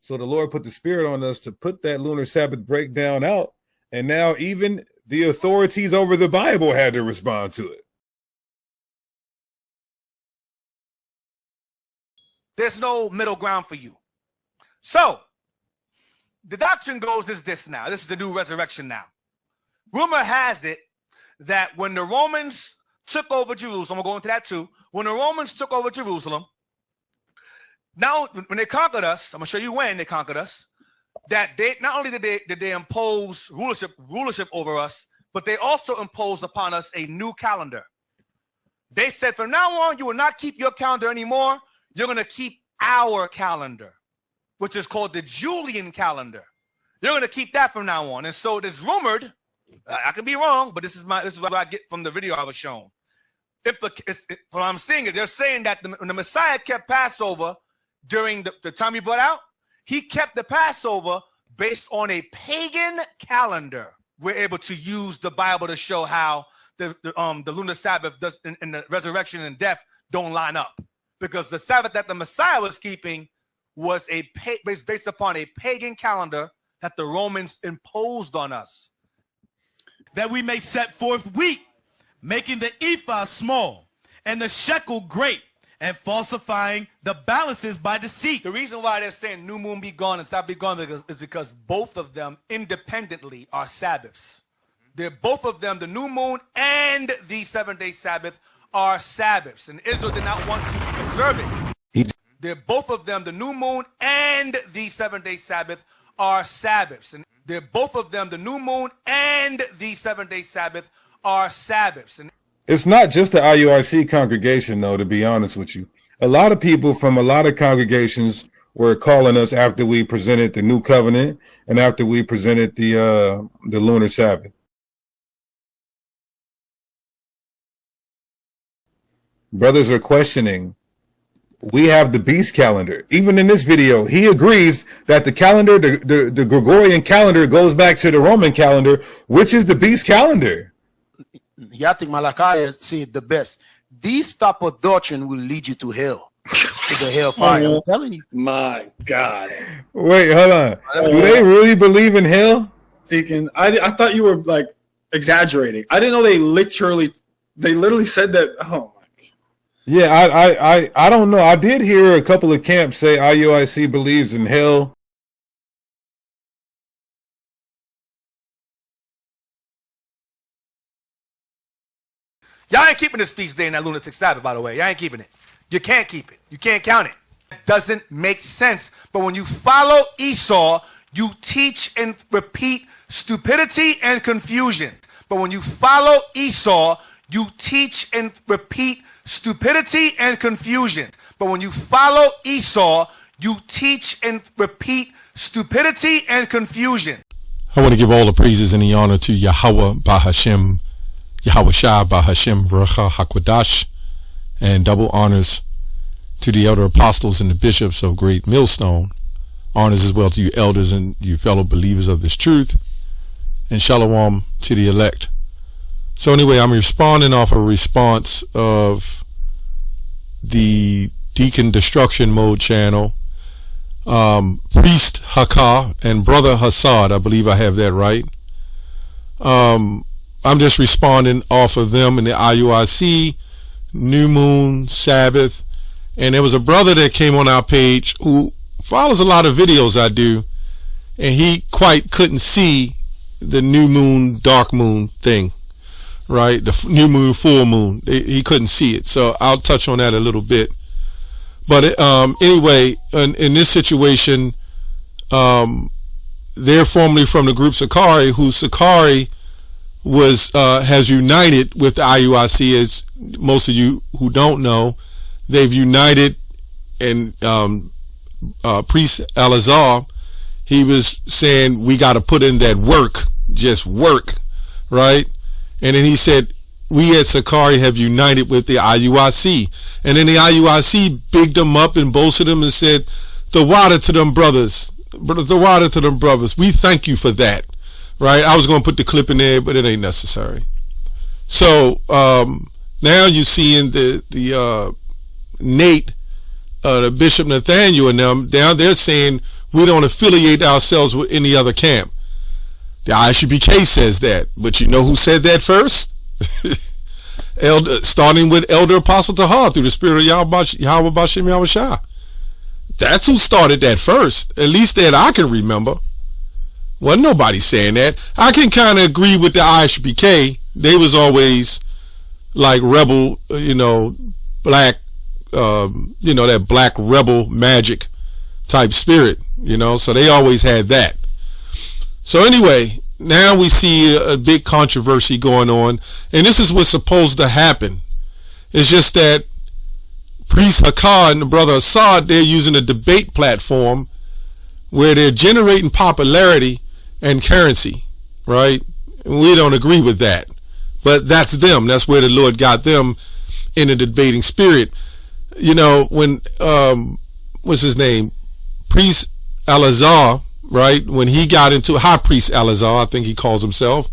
So the Lord put the Spirit on us to put that lunar Sabbath breakdown out. And now even the authorities over the Bible had to respond to it. There's no middle ground for you. So the doctrine goes is this now. This is the new resurrection now. Rumor has it that when the Romans took over Jerusalem, we'll go into that too. When the Romans took over Jerusalem, now when they conquered us, I'm gonna show you when they conquered us, that they not only did they impose rulership over us, but they also imposed upon us a new calendar. They said, from now on, you will not keep your calendar anymore. You're gonna keep our calendar, which is called the Julian calendar. You're gonna keep that from now on. And so it is rumored, I could be wrong, but this is what I get from the video I was shown. What I'm seeing is they're saying that when the Messiah kept Passover during the time he brought out, he kept the Passover based on a pagan calendar. We're able to use the Bible to show how the lunar Sabbath does, and the resurrection and death don't line up, because the Sabbath that the Messiah was keeping was based upon a pagan calendar that the Romans imposed on us. That we may set forth wheat, making the ephah small and the shekel great, and falsifying the balances by deceit. The reason why they're saying new moon be gone and Sabbath be gone is because both of them independently are Sabbaths. They're both of them, the new moon and the 7-day Sabbath, are Sabbaths, and Israel did not want to observe it. They're both of them, the new moon and the 7-day Sabbath, are Sabbaths, and they're both of them, the new moon and the 7-day Sabbath, are Sabbaths. And it's not just the IUIC congregation, though, to be honest with you. A lot of people from a lot of congregations were calling us after we presented the new covenant and after we presented the lunar Sabbath. Brothers are questioning. We have the beast calendar. Even in this video, he agrees that the calendar, the Gregorian calendar, goes back to the Roman calendar, which is the beast calendar. Yeah, I think Malachi said the best. These type of doctrine will lead you to hell, to the hellfire. I'm telling you. My God. Wait, hold on. Do they really believe in hell? Deacon, I thought you were like exaggerating. I didn't know they literally said that. Oh my. Yeah, I don't know. I did hear a couple of camps say IUIC believes in hell. Y'all ain't keeping this feast day in that lunatic Sabbath, by the way. Y'all ain't keeping it. You can't keep it. You can't count it. It doesn't make sense. But when you follow Esau, you teach and repeat stupidity and confusion. But when you follow Esau, you teach and repeat stupidity and confusion. But when you follow Esau, you teach and repeat stupidity and confusion. I want to give all the praises and the honor to Yahweh Bahashem, Yahweh Shah Bahashem Bracha HaKodash, and double honors to the elder apostles and the bishops of Great Millstone. Honors as well to you elders and you fellow believers of this truth. And shalom to the elect. So anyway, I'm responding off a response of the Deacon Destruction Mode channel, Priest Hakah and Brother Hasad. I believe I have that right. I'm just responding off of them in the IUIC, New Moon, Sabbath. And there was a brother that came on our page who follows a lot of videos I do, and he quite couldn't see the new moon, dark moon thing, right? The new moon, full moon. He couldn't see it. So I'll touch on that a little bit. But anyway, in this situation, they're formerly from the group Sakari, who Sakari has united with the IUIC. As most of you who don't know, they've united, and Priest Alazar, he was saying we got to put in that work, just work, right? And then he said we at Sakari have united with the IUIC, and then the IUIC bigged them up and boasted them and said, the water to them brothers, the water to them brothers. We thank you for that. Right, I was going to put the clip in there, but it ain't necessary. So now you see in the Nate, the Bishop Nathaniel and them down there saying we don't affiliate ourselves with any other camp. The ISUPK says that, but you know who said that first? Starting with Elder Apostle Tahar through the Spirit of Yahweh Bashem Yahushua. That's who started that first, at least that I can remember. Wasn't nobody saying that. I can kind of agree with the ISUPK. They was always like rebel, black, that black rebel magic type spirit, so they always had that. So anyway, now we see a big controversy going on, and this is what's supposed to happen. It's just that Priest Hakah and the brother Hasad, they're using a debate platform where they're generating popularity and currency, right? We don't agree with that, but that's them. That's where the Lord got them in a debating spirit. When what's his name, Priest Alazar, right? When he got into High Priest Alazar, I think he calls himself,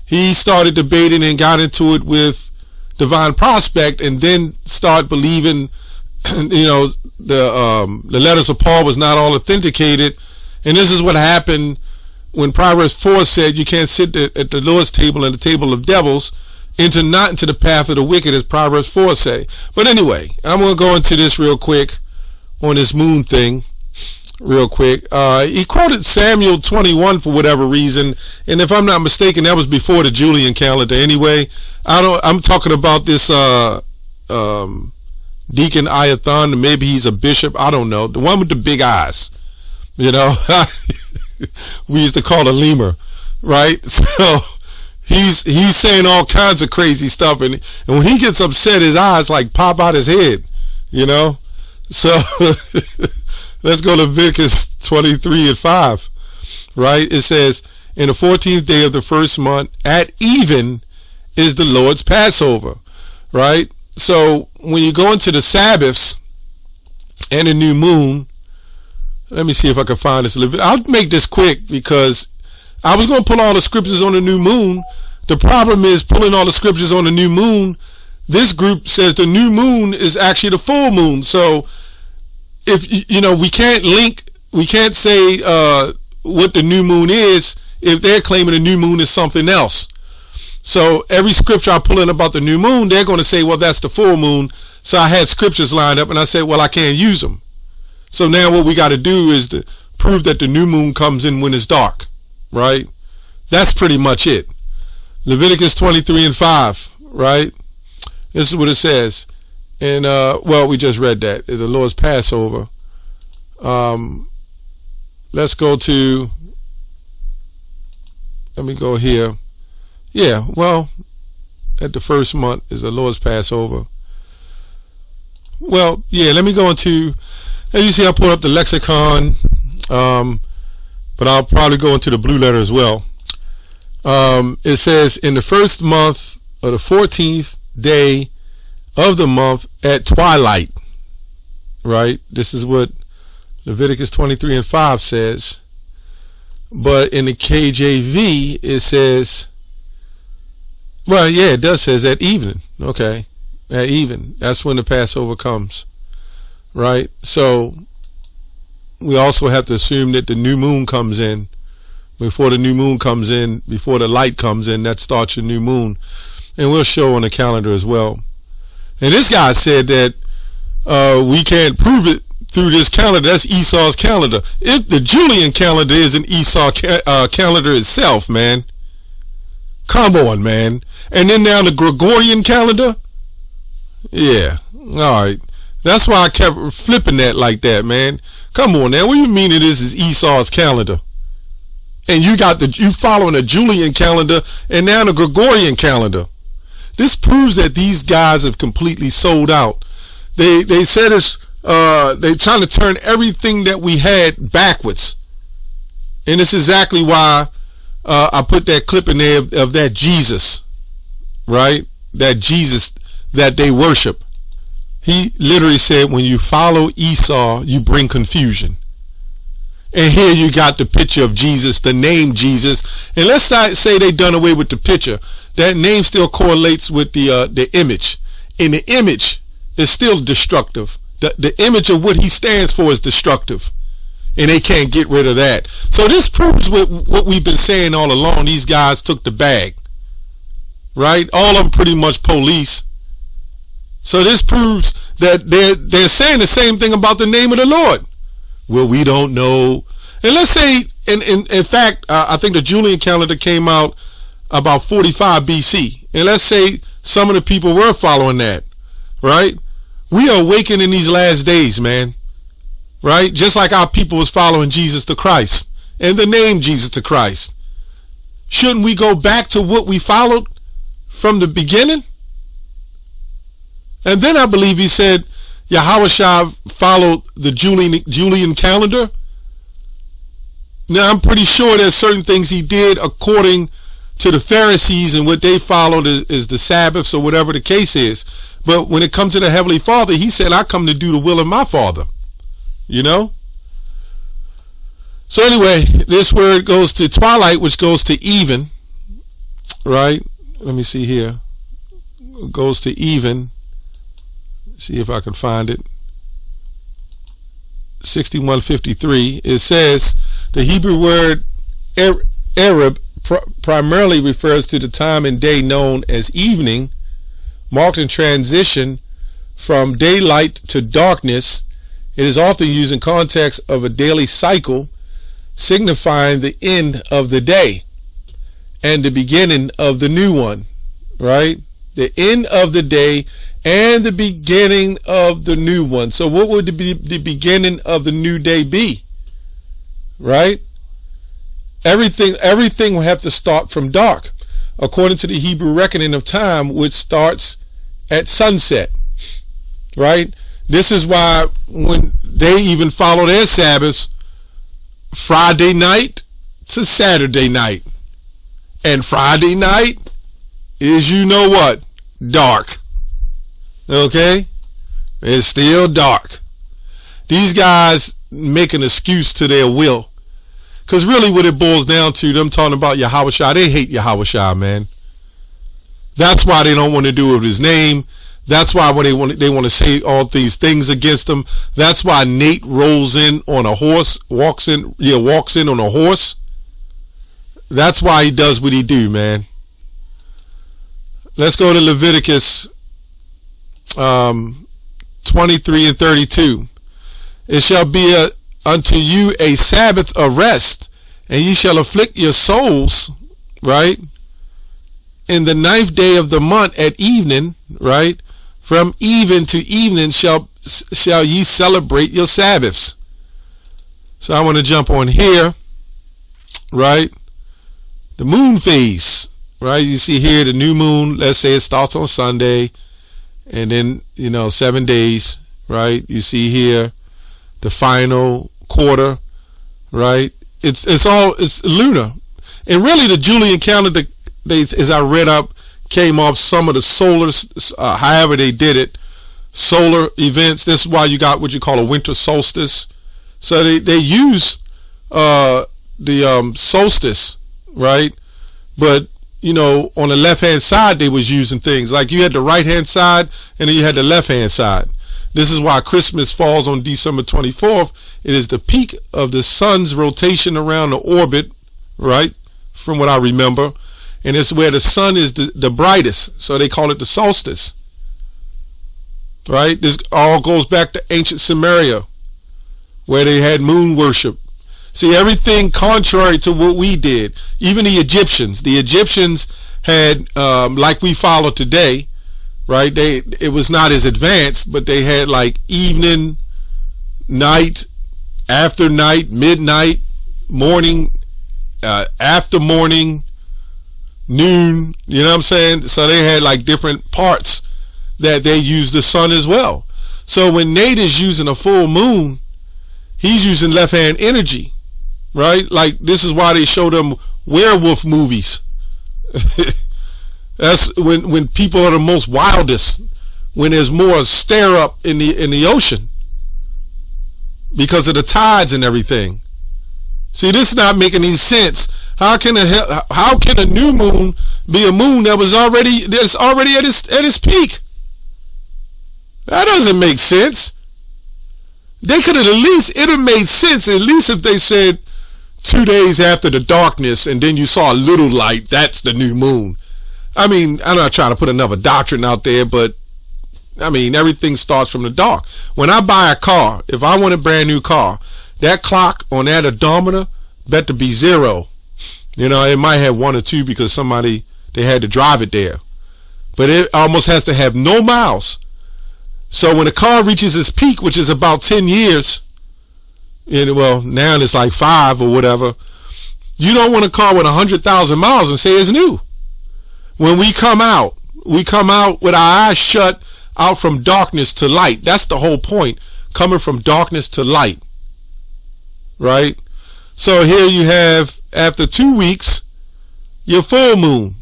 he started debating and got into it with Divine Prospect, and then start believing, the letters of Paul was not all authenticated. And this is what happened when Proverbs 4 said you can't sit at the Lord's table and the table of devils, not into the path of the wicked, as Proverbs 4 say. But anyway, I'm going to go into this real quick on this moon thing real quick. He quoted Samuel 21 for whatever reason, and if I'm not mistaken, that was before the Julian calendar anyway. I'm talking about this Deacon Iathan, maybe he's a bishop, I don't know, the one with the big eyes, we used to call a lemur, right? So he's saying all kinds of crazy stuff, and when he gets upset, his eyes like pop out his head, so let's go to Leviticus 23:5, right? It says, in the 14th day of the first month at even is the Lord's Passover, right? So when you go into the Sabbaths and the new moon, let me see if I can find this. I'll make this quick because I was going to pull all the scriptures on the new moon. The problem is pulling all the scriptures on the new moon. This group says the new moon is actually the full moon. So if, we can't say what the new moon is if they're claiming the new moon is something else. So every scripture I pull in about the new moon, they're going to say, well, that's the full moon. So I had scriptures lined up and I said, well, I can't use them. So now what we got to do is to prove that the new moon comes in when it's dark, right? That's pretty much it. Leviticus 23:5, right? This is what it says. And, we just read that. It's the Lord's Passover. Let's go to, let me go here. Yeah, at the first month is the Lord's Passover. Well, yeah, let me go into, as you see, I pulled up the lexicon, but I'll probably go into the blue letter as well. It says, in the first month of the 14th day of the month at twilight, right? This is what Leviticus 23:5 says. But in the KJV, it says, it does says at evening. Okay. At even. That's when the Passover comes. Right? So we also have to assume that the new moon comes in. Before the new moon comes in, before the light comes in, that starts your new moon. And we'll show on the calendar as well. And this guy said that we can't prove it through this calendar. That's Esau's calendar. If the Julian calendar is an Esau calendar itself, man. Come on, man. And then now the Gregorian calendar. Yeah. All right. That's why I kept flipping that like that, man. Come on now. What do you mean this is Esau's calendar? And you following a Julian calendar and now the Gregorian calendar. This proves that these guys have completely sold out. They said they're trying to turn everything that we had backwards. And it's exactly why I put that clip in there of that Jesus, right? That Jesus that they worship. He literally said, when you follow Esau, you bring confusion. And here you got the picture of Jesus, the name Jesus. And let's not say they done away with the picture. That name still correlates with the image. And the image is still destructive. The image of what he stands for is destructive. and they can't get rid of that. So this proves what we've been saying all along. These guys took the bag, right? All of them pretty much police. So this proves that they're saying the same thing about the name of the Lord. Well, we don't know. And let's say, in fact, I think the Julian calendar came out about 45 BC. And let's say some of the people were following that, right? We are awakening in these last days, man. Right? Just like our people was following Jesus the Christ and the name Jesus the Christ. Shouldn't we go back to what we followed from the beginning? And then I believe he said Yahushua followed the Julian calendar. Now I'm pretty sure there's certain things he did according to the Pharisees, and what they followed is the Sabbaths or whatever the case is. But when it comes to the Heavenly Father, he said, I come to do the will of my Father. You know? So anyway, this word goes to twilight, which goes to even. Right? Let me see here. It goes to even. See if I can find it. 6153. It says the Hebrew word Arab primarily refers to the time and day known as evening, marked in transition from daylight to darkness. It is often used in context of a daily cycle, signifying the end of the day and the beginning of the new one, right? The end of the day and the beginning of the new one. So what would the beginning of the new day be? Right? Everything will have to start from dark, according to the Hebrew reckoning of time, which starts at sunset. Right? This is why when they even follow their Sabbaths, Friday night to Saturday night. And Friday night is, you know what? Dark. Okay? It's still dark. These guys make an excuse to their will. Because really what it boils down to, them talking about Yahushua, they hate Yahushua, man. That's why they don't want to do it with his name. That's why when they want to say all these things against him. That's why Nate rolls in on a horse, walks in on a horse. That's why he does what he do, man. Let's go to Leviticus 23 and 32. It shall be unto you a Sabbath of rest, and ye shall afflict your souls, right? In the 9th day of the month at evening, right? From even to evening shall ye celebrate your Sabbaths. So I want to jump on here, right? The moon phase, right? You see here the new moon, let's say it starts on Sunday, and then, 7 days, right? You see here the final quarter, right? It's lunar. And really the Julian calendar, as I read up, came off some of the solar, however they did it, solar events. This is why you got what you call a winter solstice. So they use the solstice, right? But on the left hand side they was using things like you had the right hand side and then you had the left hand side. This is why Christmas falls on December 24th. It is the peak of the sun's rotation around the orbit, right? From what I remember. And it's where the sun is the brightest. So they call it the solstice. Right? This all goes back to ancient Samaria, where they had moon worship. See, everything contrary to what we did. Even the Egyptians. The Egyptians had, like we follow today, right? It was not as advanced, but they had like evening, night, after night, midnight, morning, after morning, noon, you know what I'm saying? So they had like different parts that they used the sun as well. So when Nate is using a full moon, he's using left hand energy, right? Like this is why they show them werewolf movies. That's when people are the most wildest, when there's more stir up in the ocean because of the tides and everything. See, this is not making any sense. How can a new moon be a moon that's already at its peak? That doesn't make sense. They could have at least, it would have made sense, at least if they said 2 days after the darkness and then you saw a little light, that's the new moon. I mean, I'm not trying to put another doctrine out there, but I mean, everything starts from the dark. When I buy a car, if I want a brand new car, that clock on that odometer better be 0. You know, it might have 1 or 2 because somebody, they had to drive it there. But it almost has to have no miles. So when the car reaches its peak, which is about 10 years, and well, now it's like 5 or whatever, you don't want a car with 100,000 miles and say it's new. When we come out with our eyes shut, out from darkness to light. That's the whole point, coming from darkness to light. Right? So here you have, after 2 weeks, your full moon.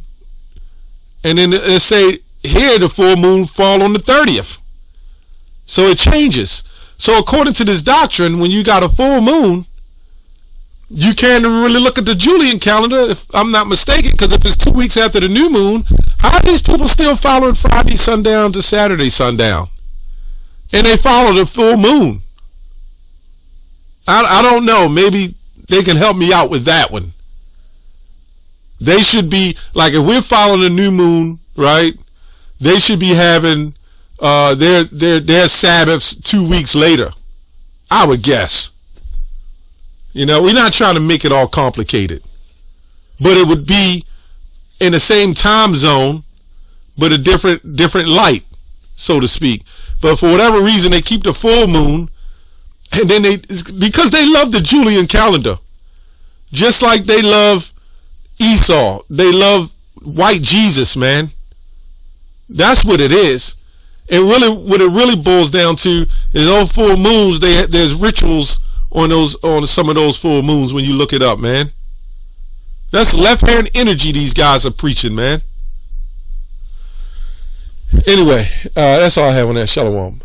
And then let's say here the full moon fall on the 30th. So it changes. So according to this doctrine, when you got a full moon, you can't really look at the Julian calendar, if I'm not mistaken, because if it's 2 weeks after the new moon, how are these people still following Friday sundown to Saturday sundown? And they follow the full moon. I don't know. Maybe they can help me out with that one. They should be, like, if we're following the new moon, right, they should be having their Sabbaths 2 weeks later, I would guess. You know, we're not trying to make it all complicated, but it would be in the same time zone, but a different light, so to speak. But for whatever reason, they keep the full moon, and then because they love the Julian calendar, just like they love Esau, they love white Jesus, man. That's what it is. And really, what it really boils down to is on full moons, there's rituals on some of those full moons when you look it up, man. That's left-hand energy these guys are preaching, man. Anyway, that's all I have on that. Shalom.